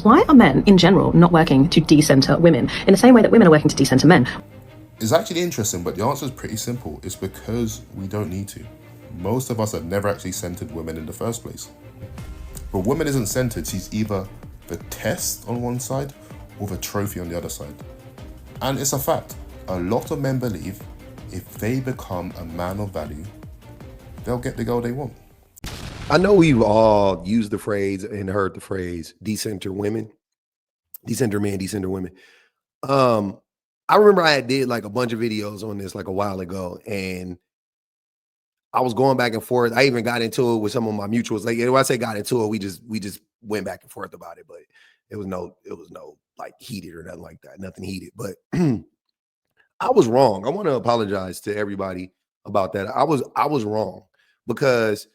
Why are men in general not working to decenter women in the same way that women are working to decenter men? It's actually interesting, but the answer is pretty simple. It's because we don't need to. Most of us have never actually centered women in the first place. But woman isn't centered, she's either the test on one side or the trophy on the other side. And it's a fact. A lot of men believe if they become a man of value, they'll get the girl they want. I know we've all used the phrase and heard the phrase decenter women, decenter men, decenter women. I remember I did like a bunch of videos on this like a while ago, and I was going back and forth. I even got into it with some of my mutuals. Like when I say got into it, we just went back and forth about it, but it was no like heated or nothing like that. Nothing heated. But I was wrong. I want to apologize to everybody about that. I was wrong, because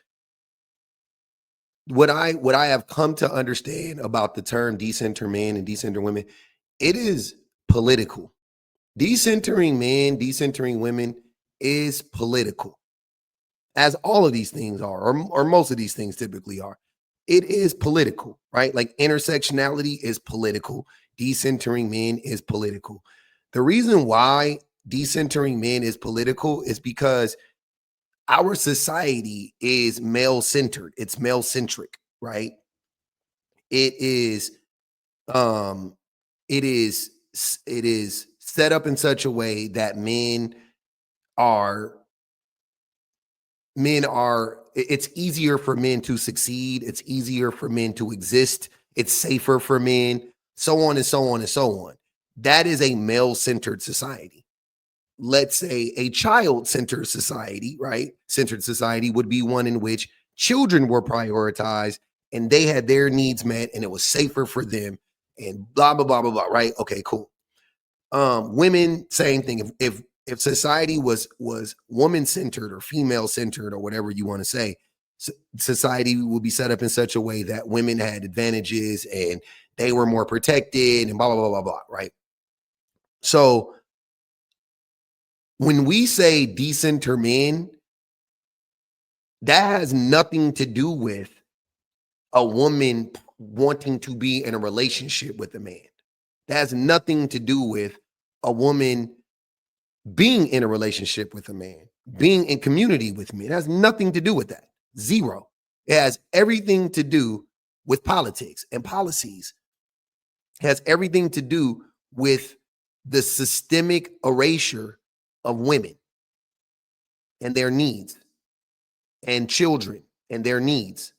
what I have come to understand about the term decenter men and decenter women, it is political. Decentering men, decentering women is political, as all of these things are, or most of these things typically are. It is political, right? Like intersectionality is political. Decentering men is political. The reason why decentering men is political is because our society is male-centered. It's male-centric, right? It is set up in such a way that it's easier for men to succeed. It's easier for men to exist. It's safer for men, so on and so on and so on. That is a male-centered society. Let's say a child-centered society, right? Centered society would be one in which children were prioritized and they had their needs met and it was safer for them and blah, blah, blah, blah, blah, right? Okay, cool. Women, same thing. If society was woman-centered or female-centered or whatever you want to say, society would be set up in such a way that women had advantages and they were more protected and blah, blah, blah, blah, blah, right? So when we say decenter men, that has nothing to do with a woman wanting to be in a relationship with a man. That has nothing to do with a woman being in a relationship with a man, being in community with me. It has nothing to do with that. Zero. It has everything to do with politics and policies. It has everything to do with the systemic erasure of women and their needs, and children and their needs.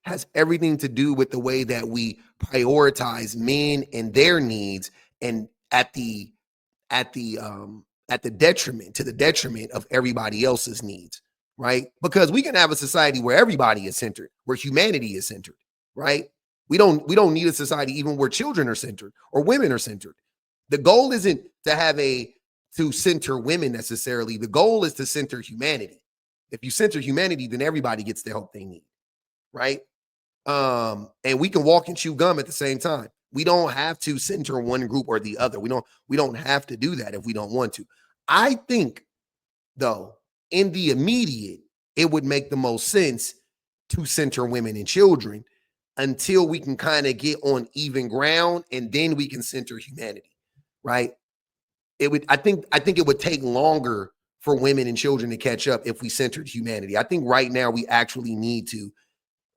Has everything to do with the way that we prioritize men and their needs, and at the detriment of everybody else's needs, right? Because we can have a society where everybody is centered, where humanity is centered, right? We don't need a society even where children are centered or women are centered. The goal isn't to center women necessarily. The goal is to center humanity. If you center humanity, then everybody gets the help they need, right? And we can walk and chew gum at the same time. We don't have to center one group or the other. We don't have to do that if we don't want to. I think, though, in the immediate, it would make the most sense to center women and children until we can kind of get on even ground, and then we can center humanity, right? I think it would take longer for women and children to catch up if we centered humanity. I think right now we actually need to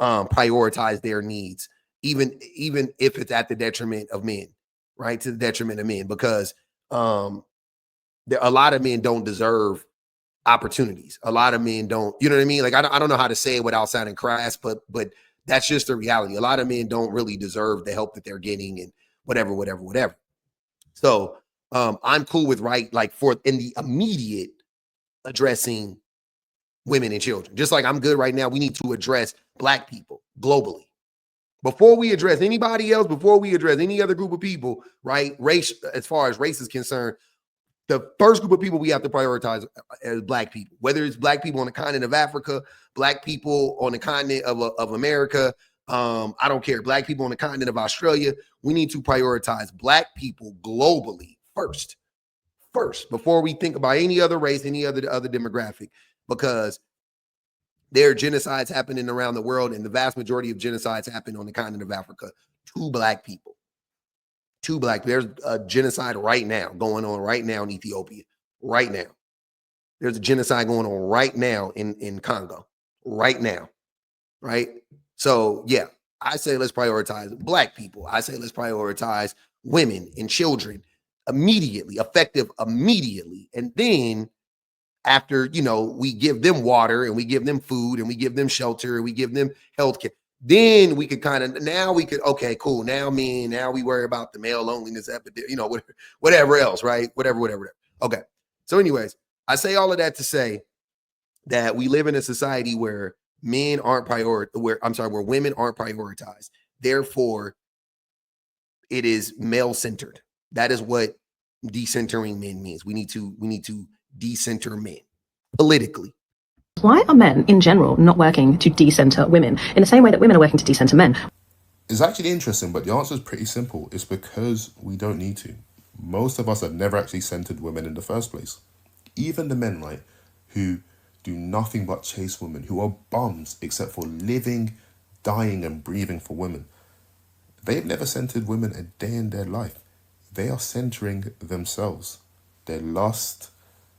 prioritize their needs, even if it's at the detriment of men, right? To the detriment of men, because a lot of men don't deserve opportunities. A lot of men don't, you know what I mean? Like, I don't know how to say it without sounding crass, but that's just the reality. A lot of men don't really deserve the help that they're getting and whatever. So I'm cool with, right, like for in the immediate addressing women and children. Just like I'm good right now, we need to address Black people globally. Before we address anybody else, before we address any other group of people, right, race, as far as race is concerned, the first group of people we have to prioritize as Black people, whether it's Black people on the continent of Africa, Black people on the continent of America, I don't care, Black people on the continent of Australia. We need to prioritize Black people globally first, before we think about any other race, any other demographic, because there are genocides happening around the world, and the vast majority of genocides happen on the continent of Africa. 2 black people. 2 black. There's a genocide right now going on right now in Ethiopia. Right now. There's a genocide going on right now in Congo. Right now. Right? So yeah, I say let's prioritize black people. I say let's prioritize women and children immediately, effective immediately. And then after, we give them water and we give them food and we give them shelter and we give them health care, then we could okay, cool. Now we worry about the male loneliness epidemic, whatever else, right? Whatever. Okay. So anyways, I say all of that to say that we live in a society where women aren't prioritized. Therefore, it is male centered. That is what decentering men means. We need to decenter men politically. Why are men in general not working to decenter women in the same way that women are working to decenter men? It's actually interesting, but the answer is pretty simple. It's because we don't need to. Most of us have never actually centered women in the first place. Even the men, right, who do nothing but chase women, who are bums except for living, dying and breathing for women. They've never centered women a day in their life. They are centering themselves, their lust,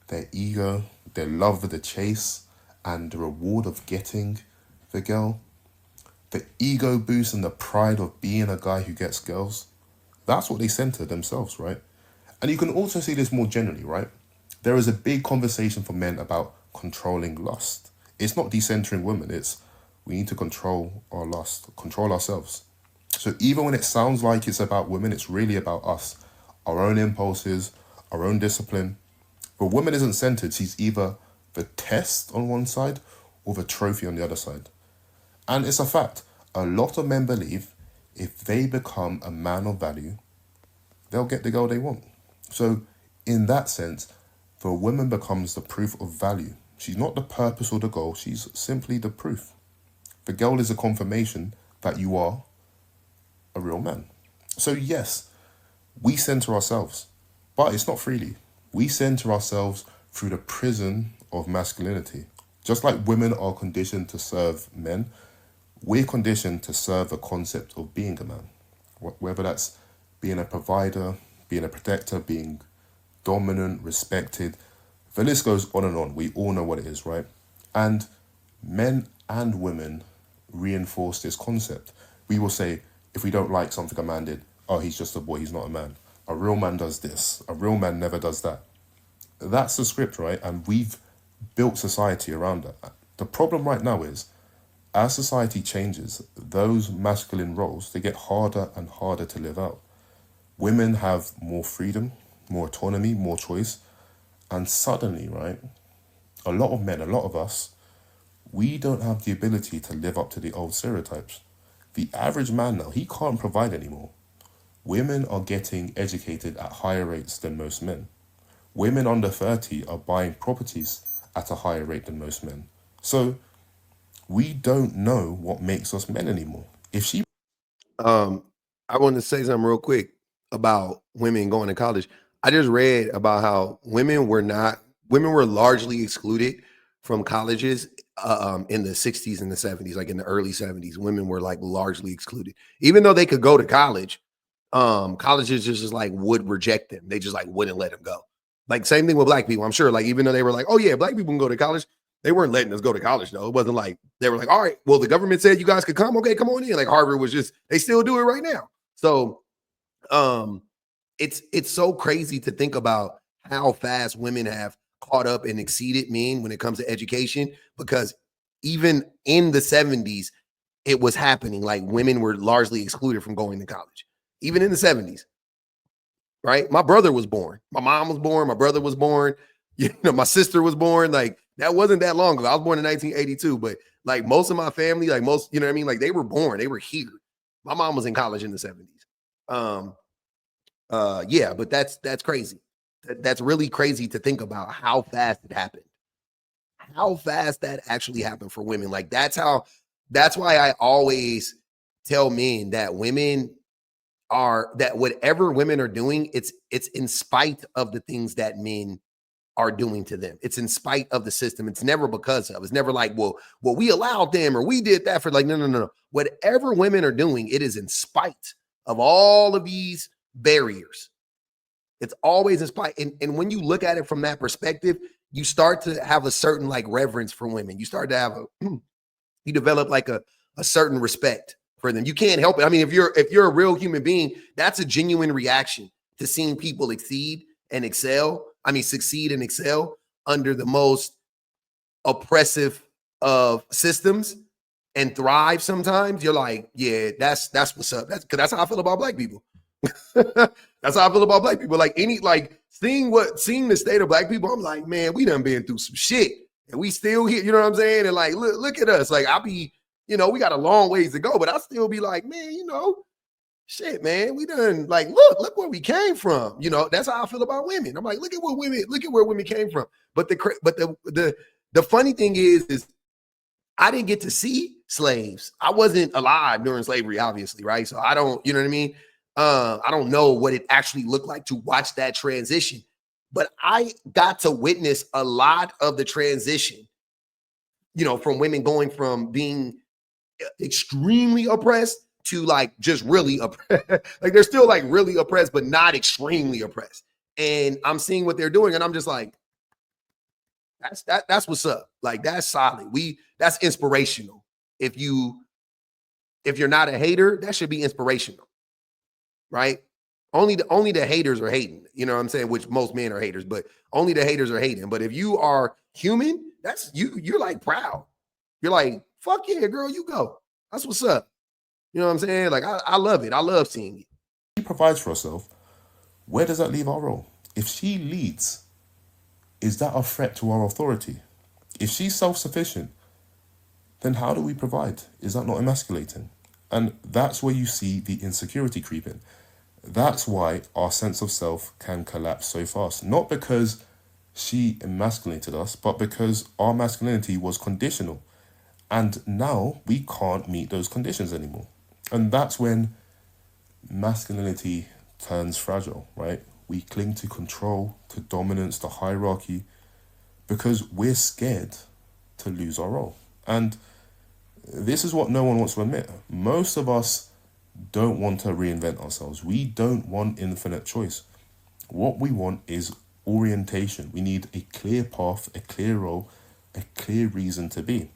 their ego, their love for the chase, and the reward of getting the girl. The ego boost and the pride of being a guy who gets girls. That's what they center themselves, right? And you can also see this more generally, right? There is a big conversation for men about controlling lust. It's not decentering women. It's we need to control our lust, control ourselves. So even when it sounds like it's about women, it's really about us, our own impulses, our own discipline. But woman isn't centered. She's either the test on one side or the trophy on the other side. And it's a fact. A lot of men believe if they become a man of value, they'll get the girl they want. So in that sense, the woman becomes the proof of value. She's not the purpose or the goal. She's simply the proof. The girl is a confirmation that you are a real man. So yes, we center ourselves, but it's not freely. We center ourselves through the prison of masculinity. Just like women are conditioned to serve men, we're conditioned to serve the concept of being a man. Whether that's being a provider, being a protector, being dominant, respected. The list goes on and on. We all know what it is, right? And men and women reinforce this concept. We will say, if we don't like something a man did, oh, he's just a boy, he's not a man. A real man does this. A real man never does that. That's the script, right? And we've built society around that. The problem right now is, as society changes, those masculine roles, they get harder and harder to live out. Women have more freedom, more autonomy, more choice. And suddenly, right, a lot of men, a lot of us, we don't have the ability to live up to the old stereotypes. The average man now, he can't provide anymore. Women are getting educated at higher rates than most men. Women under 30 are buying properties at a higher rate than most men. So we don't know what makes us men anymore. If she... I want to say something real quick about women going to college. I just read about how women were largely excluded from colleges in the 60s and the 70s, like in the early 70s. Women were like largely excluded, even though they could go to college. Colleges just like would reject them. They just like wouldn't let them go. Like same thing with black people. I'm sure like even though they were like, oh yeah, black people can go to college, they weren't letting us go to college though. It wasn't like they were like, all right, well the government said you guys could come. Okay, come on in. Like Harvard was just, they still do it right now. So it's so crazy to think about how fast women have caught up and exceeded men when it comes to education, because even in the 70s, it was happening. Like women were largely excluded from going to college, even in the 70s. Right? My brother was born. My mom was born. My brother was born. My sister was born. Like that wasn't that long ago. I was born in 1982, but like most of my family, like most, you know what I mean? Like they were born, they were here. My mom was in college in the 70s. Yeah, but that's crazy. That's really crazy to think about how fast it happened. How fast that actually happened for women. Like that's why I always tell men that whatever women are doing, it's in spite of the things that men are doing to them. It's in spite of the system. It's never because of. It's never like, well, we allowed them or we did that for like, no. Whatever women are doing, it is in spite of all of these barriers. It's always inspired. And when you look at it from that perspective, you start to have a certain like reverence for women. You start to have you develop like a certain respect for them. You can't help it. I mean, if you're a real human being, that's a genuine reaction to seeing people succeed and excel under the most oppressive of systems and thrive. Sometimes you're like, yeah, that's what's up. That's how I feel about black people. That's how I feel about black people. Like seeing the state of black people, I'm like, man, we done been through some shit and we still here. You know what I'm saying? And like, look at us. Like we got a long ways to go, but I still be like, man, shit, man, we done like, look where we came from. That's how I feel about women. I'm like, look at where women came from. But the funny thing is I didn't get to see slaves. I wasn't alive during slavery, obviously, right? So I don't, you know what I mean? I don't know what it actually looked like to watch that transition, but I got to witness a lot of the transition, from women going from being extremely oppressed to like just really oppressed. Like they're still like really oppressed, but not extremely oppressed. And I'm seeing what they're doing, and I'm just like, that's what's up. Like that's solid. That's inspirational. If you're not a hater, that should be inspirational. Right? Only the haters are hating. You know what I'm saying? Which most men are haters, but only the haters are hating. But if you are human, that's you're like proud. You're like, fuck yeah, girl, you go. That's what's up. You know what I'm saying? Like I love it. I love seeing it. She provides for herself. Where does that leave our role? If she leads, is that a threat to our authority? If she's self-sufficient, then how do we provide? Is that not emasculating? And that's where you see the insecurity creeping. That's why our sense of self can collapse so fast. Not because she emasculated us, but because our masculinity was conditional. And now we can't meet those conditions anymore. And that's when masculinity turns fragile, right? We cling to control, to dominance, to hierarchy, because we're scared to lose our role. And this is what no one wants to admit. Most of us don't want to reinvent ourselves. We don't want infinite choice. What we want is orientation. We need a clear path, a clear role, a clear reason to be.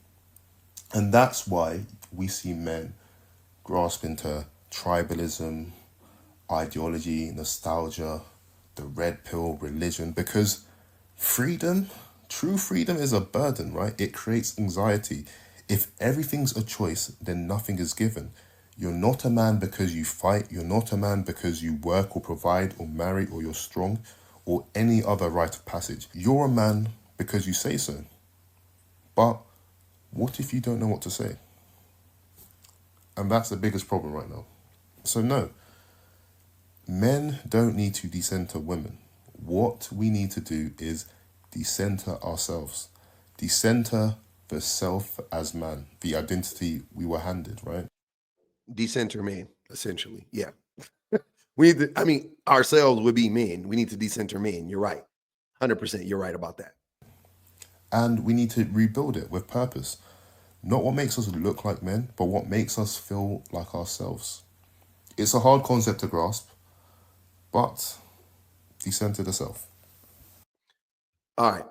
And that's why we see men grasp into tribalism, ideology, nostalgia, the red pill, religion, because freedom, true freedom is a burden, right? It creates anxiety. If everything's a choice, then nothing is given. You're not a man because you fight. You're not a man because you work or provide or marry or you're strong or any other rite of passage. You're a man because you say so. But what if you don't know what to say? And that's the biggest problem right now. So no, men don't need to decenter women. What we need to do is decenter ourselves. Decenter the self as man, the identity we were handed, right? Decenter men, essentially. Yeah. We need to, ourselves would be men. We need to decenter men. You're right. 100%. You're right about that. And we need to rebuild it with purpose. Not what makes us look like men, but what makes us feel like ourselves. It's a hard concept to grasp, but decenter the self. All right.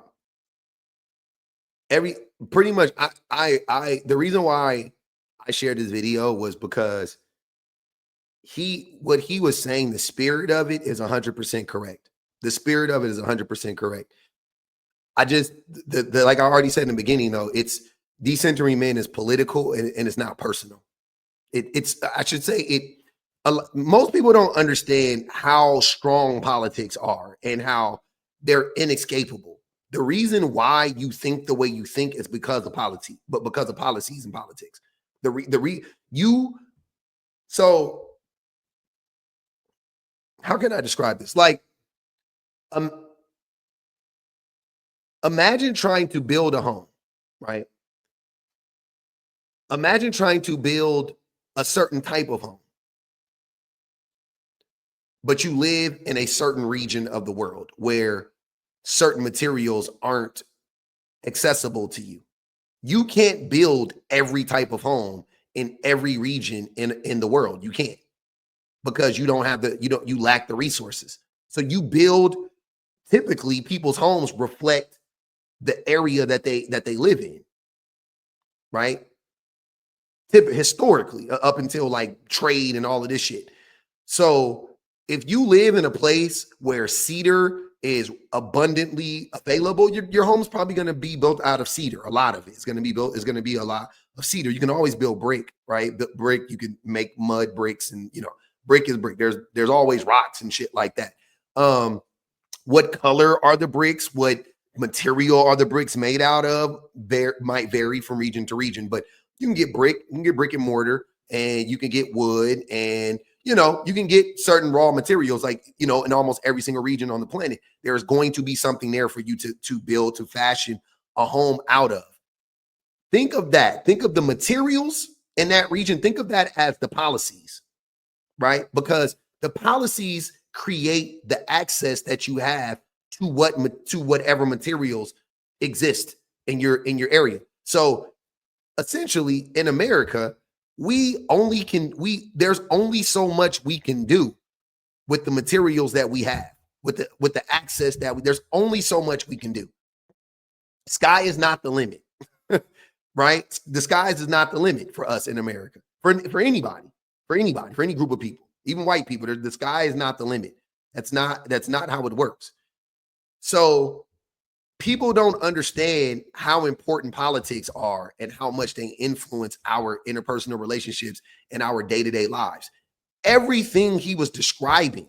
Pretty much the reason why I shared this video was because what he was saying, the spirit of it is 100% correct. The spirit of it is 100% correct. Like I already said in the beginning, though, it's decentering men is political and it's not personal. Most people don't understand how strong politics are and how they're inescapable. The reason why you think the way you think is because of policies in politics. So how can I describe this? Like, imagine trying to build a home, right? Imagine trying to build a certain type of home, but you live in a certain region of the world where certain materials aren't accessible to you. You can't build every type of home in every region in the world. You can't. because you lack the resources. So you build, typically people's homes reflect the area that they live in, right? Historically, up until like trade and all of this shit. So if you live in a place where cedar is abundantly available, your home's probably going to be built out of cedar. A lot of it is going to be built, is going to be a lot of cedar. You can always build brick, right? Brick, you can make mud bricks, and brick is brick. There's always rocks and shit like that. What color are the bricks? What material are the bricks made out of? Might vary from region to region, but you can get brick and mortar, and you can get wood, and you can get certain raw materials, like, in almost every single region on the planet, there's going to be something there for you to build, to fashion a home out of. Think of that. Think of the materials in that region. Think of that as the policies, right? Because the policies create the access that you have to whatever materials exist in your area. So essentially in America, there's only so much we can do with the materials that we have, with the access there's only so much we can do. Sky is not the limit, right? The skies is not the limit for us in America, for anybody, for any group of people, even white people. The sky is not the limit. That's not how it works. So people don't understand how important politics are and how much they influence our interpersonal relationships and our day-to-day lives. Everything he was describing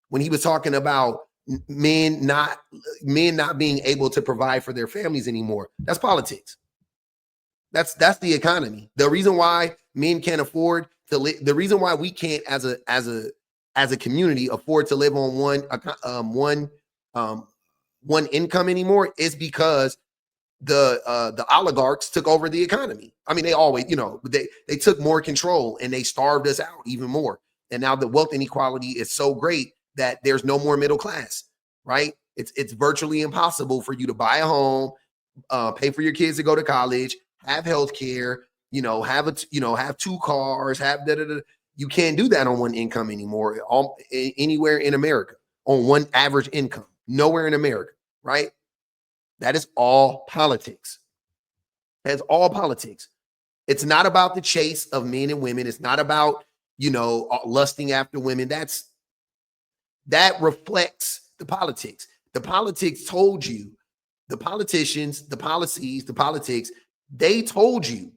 when he was talking about men not being able to provide for their families anymore, that's politics. That's the economy. The reason why men can't afford to live, the reason why we can't as a community afford to live on one income anymore is because the oligarchs took over the economy. I mean, they always, they took more control and they starved us out even more. And now the wealth inequality is so great that there's no more middle class, right? It's virtually impossible for you to buy a home, pay for your kids to go to college, have health care, have two cars, You can't do that on one income anymore, anywhere in America, on one average income, nowhere in America, right? That is all politics. That's all politics. It's not about the chase of men and women. It's not about, lusting after women. That reflects the politics. The politics told you, the politicians, the policies, the politics, they told you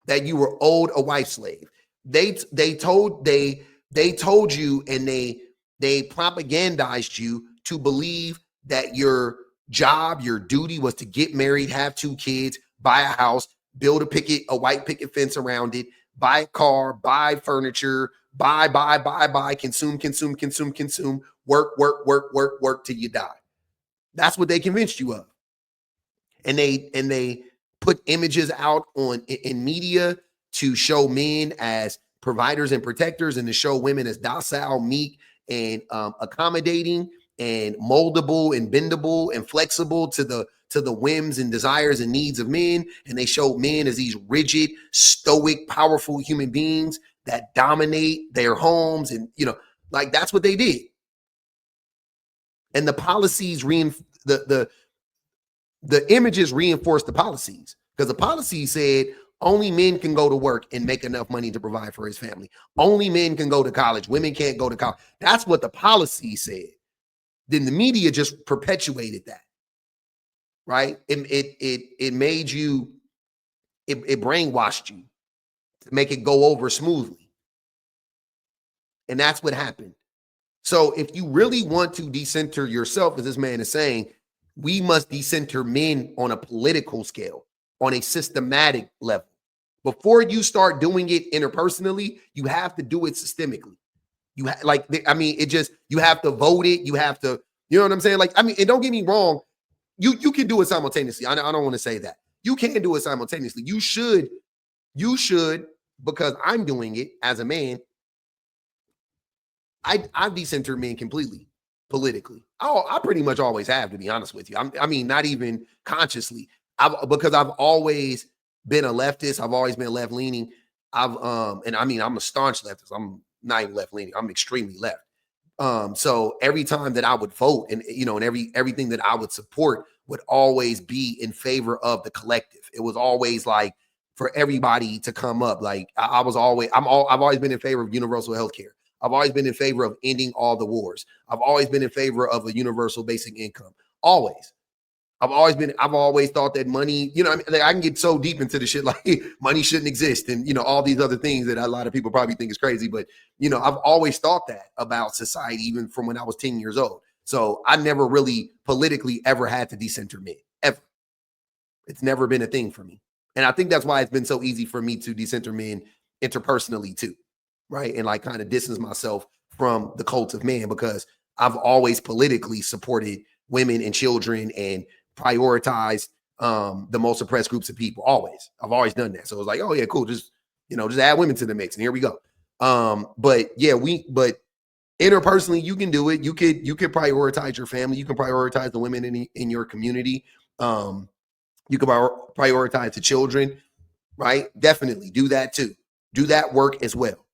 that you were owed a wife slave. They told you, and they propagandized you to believe that your job, your duty was to get married, have 2 kids, buy a house, build a white picket fence around it, buy a car, buy furniture, buy, consume, work till you die. That's what they convinced you of. And they put images out in media to show men as providers and protectors, and to show women as docile, meek, and accommodating, and moldable, and bendable, and flexible to the whims and desires and needs of men. And they show men as these rigid, stoic, powerful human beings that dominate their homes, and like that's what they did. And the policies the images reinforce the policies, because the policy said only men can go to work and make enough money to provide for his family. Only men can go to college. Women can't go to college. That's what the policy said. Then the media just perpetuated that, right? It made you, it brainwashed you to make it go over smoothly. And that's what happened. So if you really want to decenter yourself, as this man is saying, we must decenter men on a political scale, on a systematic level. Before you start doing it interpersonally, you have to do it systemically. You have to vote it. You have to, you know what I'm saying? And don't get me wrong. You can do it simultaneously. I don't want to say that. You can do it simultaneously. You should, because I'm doing it as a man. I've decentered men completely politically. I pretty much always have, to be honest with you. Not even consciously. Because I've always been a leftist. I've always been left leaning. I'm a staunch leftist. not even left leaning. I'm extremely left. So every time that I would vote, and and everything that I would support would always be in favor of the collective. It was always like for everybody to come up. Like I've always been in favor of universal health care. I've always been in favor of ending all the wars. I've always been in favor of a universal basic income. Always. I've always thought that money, I can get so deep into the shit like money shouldn't exist and, all these other things that a lot of people probably think is crazy. But, I've always thought that about society, even from when I was 10 years old. So I never really politically ever had to decenter men, ever. It's never been a thing for me. And I think that's why it's been so easy for me to decenter men interpersonally too, right? And like kind of distance myself from the cult of man, because I've always politically supported women and children and prioritized the most oppressed groups of people. I've always done that. So it was like, oh yeah, cool. Just add women to the mix and here we go. But interpersonally, you can do it. You could prioritize your family. You can prioritize the women in your community. You can prioritize the children, right? Definitely do that too. Do that work as well.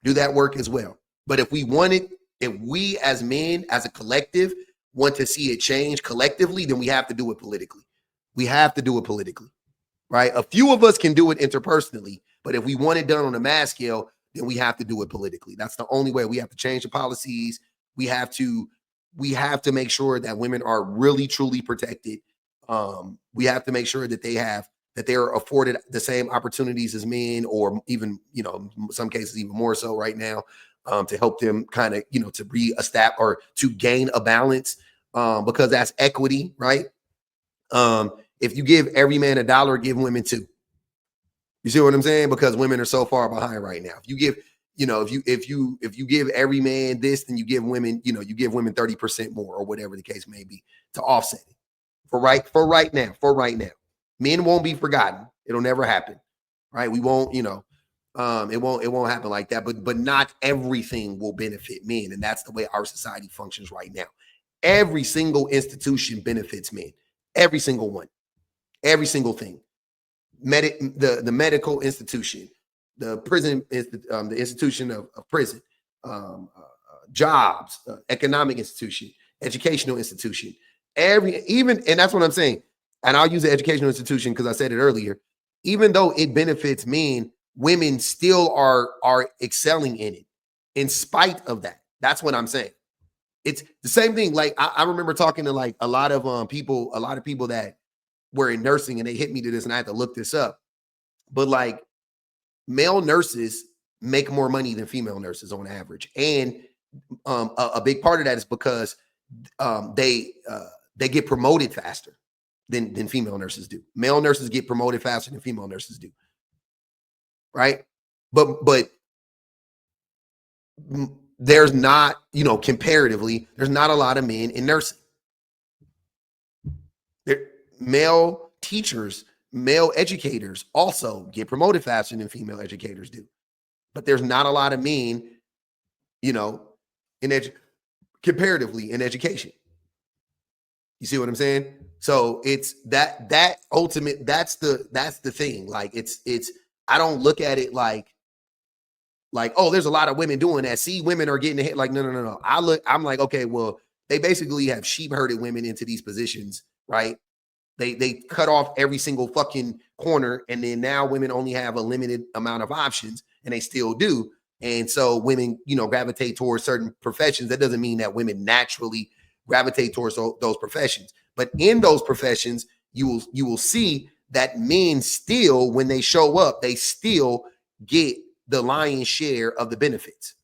But if we as men, as a collective, want to see it change collectively, then we have to do it politically. Right? A few of us can do it interpersonally, but if we want it done on a mass scale, then we have to do it politically. That's the only way. We have to change the policies. We have to make sure that women are really truly protected. We have to make sure that they are afforded the same opportunities as men, or even, in some cases even more so right now. To help them kind of, to reestablish or to gain a balance, because that's equity, right? If you give every man $1, give women $2. You see what I'm saying? Because women are so far behind right now. If you give, if you give every man this, then you give women, you give women 30% more, or whatever the case may be, to offset it. For right now, men won't be forgotten. It'll never happen, right? We won't, it won't happen like that, but not everything will benefit men. And that's the way our society functions right now. Every single institution benefits men, every single one, every single thing. The medical institution, the prison, the institution of prison, jobs, economic institution, educational institution, and that's what I'm saying. And I'll use the educational institution because I said it earlier. Even though it benefits men, women still are excelling in it in spite of that. That's what I'm saying. It's the same thing. Like I remember talking to like a lot of people that were in nursing, and they hit me to this, and I had to look this up. But like male nurses make more money than female nurses on average. And a big part of that is because they get promoted faster than female nurses do. Male nurses get promoted faster than female nurses do. Right. But there's not, comparatively, there's not a lot of men in nursing. Male teachers, male educators also get promoted faster than female educators do. But there's not a lot of men, comparatively in education. You see what I'm saying? So it's that ultimate, that's the thing. Like it's I don't look at it like, oh, there's a lot of women doing that. See, women are getting ahead. Like, no. I'm like, okay, well, they basically have sheep herded women into these positions, right? They cut off every single fucking corner, and then now women only have a limited amount of options, and they still do. And so women, gravitate towards certain professions. That doesn't mean that women naturally gravitate towards those professions. But in those professions, you will see that men still, when they show up, they still get the lion's share of the benefits.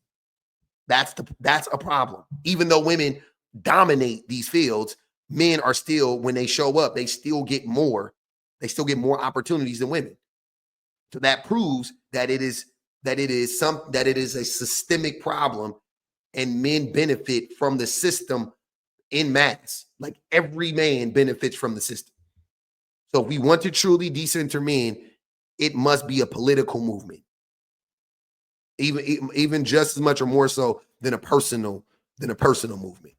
That's a problem. Even though women dominate these fields, men are still, when they show up, they still get more. They still get more opportunities than women. So that proves that it is a systemic problem, and men benefit from the system in mass. Like every man benefits from the system. So if we want to truly decenter men, it must be a political movement. Even just as much or more so than a personal movement.